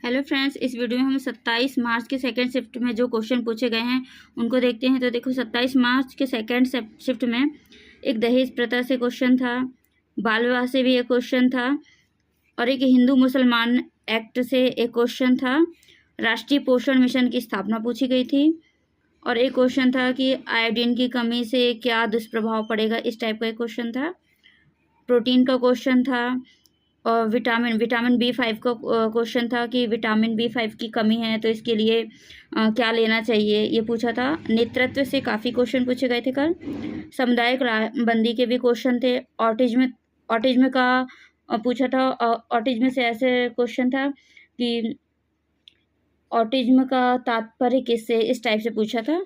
Hello friends, इस video में हम 27 मार्च के सेकंड शिफ्ट में जो क्वेश्चन पूछे गए हैं उनको देखते हैं। तो देखो, 27 मार्च के सेकंड शिफ्ट में एक दहेज प्रथा से क्वेश्चन था, बाल विवाह से भी एक क्वेश्चन था, और एक हिंदू मुसलमान एक्ट से एक क्वेश्चन था। राष्ट्रीय पोषण मिशन की स्थापना पूछी गई थी, और एक क्वेश्चन था कि आयोडीन की कमी से क्या दुष्प्रभाव पड़ेगा, इस टाइप का एक क्वेश्चन था। प्रोटीन का क्वेश्चन था, और विटामिन B5 का क्वेश्चन था कि विटामिन B5 की कमी है तो इसके लिए क्या लेना चाहिए, ये पूछा था। नेतृत्व से काफ़ी क्वेश्चन पूछे गए थे कल। सामुदायिक बंदी के भी क्वेश्चन थे। ऑटिज्म का पूछा था। ऑटिज्म से ऐसे क्वेश्चन था कि ऑटिज्म का तात्पर्य किससे, इस टाइप से पूछा था।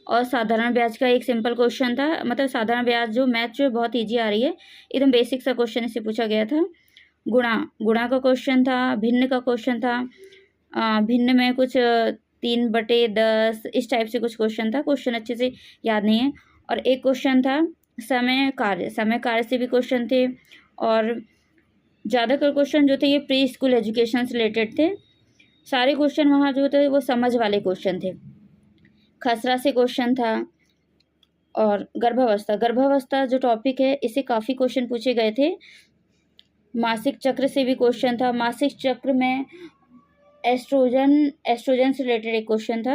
और साधारण ब्याज का एक सिंपल क्वेश्चन था, मतलब साधारण ब्याज जो मैथ जो बहुत ईजी आ रही है, एकदम बेसिक सा क्वेश्चन इससे पूछा गया था। गुणा का क्वेश्चन था। भिन्न का क्वेश्चन था। भिन्न में कुछ 3/10 इस टाइप से कुछ क्वेश्चन था। क्वेश्चन अच्छे से याद नहीं है। और एक क्वेश्चन था समय कार्य से भी क्वेश्चन थे। और ज़्यादातर क्वेश्चन जो थे ये प्री स्कूल एजुकेशन से रिलेटेड थे। सारे क्वेश्चन वहाँ जो थे वो समझ वाले क्वेश्चन थे। खसरा से क्वेश्चन था। और गर्भावस्था जो टॉपिक है इससे काफ़ी क्वेश्चन पूछे गए थे। मासिक चक्र से भी क्वेश्चन था। मासिक चक्र में एस्ट्रोजन से रिलेटेड एक क्वेश्चन था।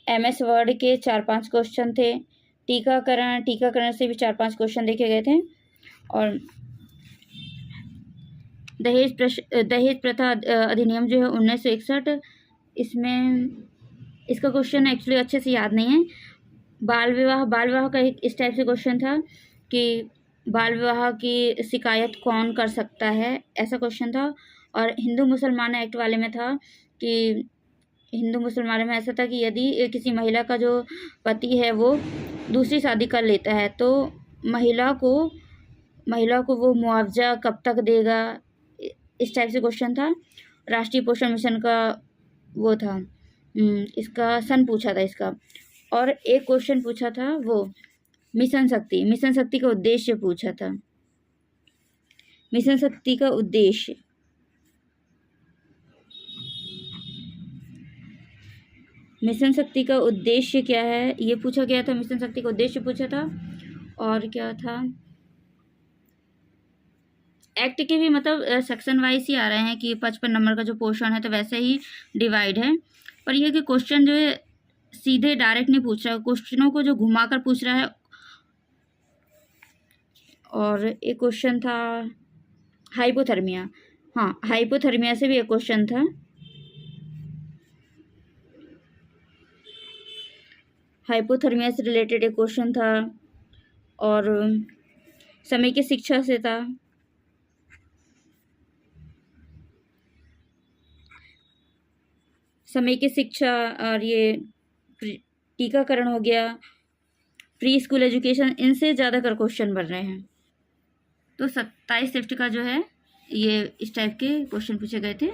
MS वर्ड के 4-5 क्वेश्चन थे। टीकाकरण से भी 4-5 क्वेश्चन देखे गए थे। और दहेज प्रथा अधिनियम जो है 1961, इसमें इसका क्वेश्चन एक्चुअली अच्छे से याद नहीं है। बाल विवाह का एक इस टाइप से क्वेश्चन था कि बाल विवाह की शिकायत कौन कर सकता है, ऐसा क्वेश्चन था। और हिंदू मुसलमान एक्ट वाले में था कि हिंदू मुसलमान में ऐसा था कि यदि किसी महिला का जो पति है वो दूसरी शादी कर लेता है तो महिला को वो मुआवजा कब तक देगा, इस टाइप से क्वेश्चन था। राष्ट्रीय पोषण मिशन का वो था, इसका सन पूछा था इसका। और एक क्वेश्चन पूछा था वो मिशन शक्ति का उद्देश्य पूछा था। मिशन शक्ति का उद्देश्य, क्या है ये पूछा गया था। मिशन शक्ति का उद्देश्य पूछा था। और क्या था, एक्ट के भी मतलब सेक्शन वाइज ही आ रहे हैं कि 55 नंबर का जो पोर्शन है तो वैसे ही डिवाइड है। पर यह कि क्वेश्चन जो है सीधे डायरेक्ट नहीं पूछ रहा है, क्वेश्चनों को जो घुमाकर पूछ रहा है। और एक क्वेश्चन था हाइपोथर्मिया। हाँ, हाइपोथर्मिया से भी एक क्वेश्चन था। हाइपोथर्मिया से रिलेटेड एक क्वेश्चन था। और समय की शिक्षा से था। समय की शिक्षा, और ये टीकाकरण हो गया, प्री स्कूल एजुकेशन, इनसे ज़्यादातर क्वेश्चन बन रहे हैं। तो 27 शिफ्ट का जो है ये इस टाइप के क्वेश्चन पूछे गए थे।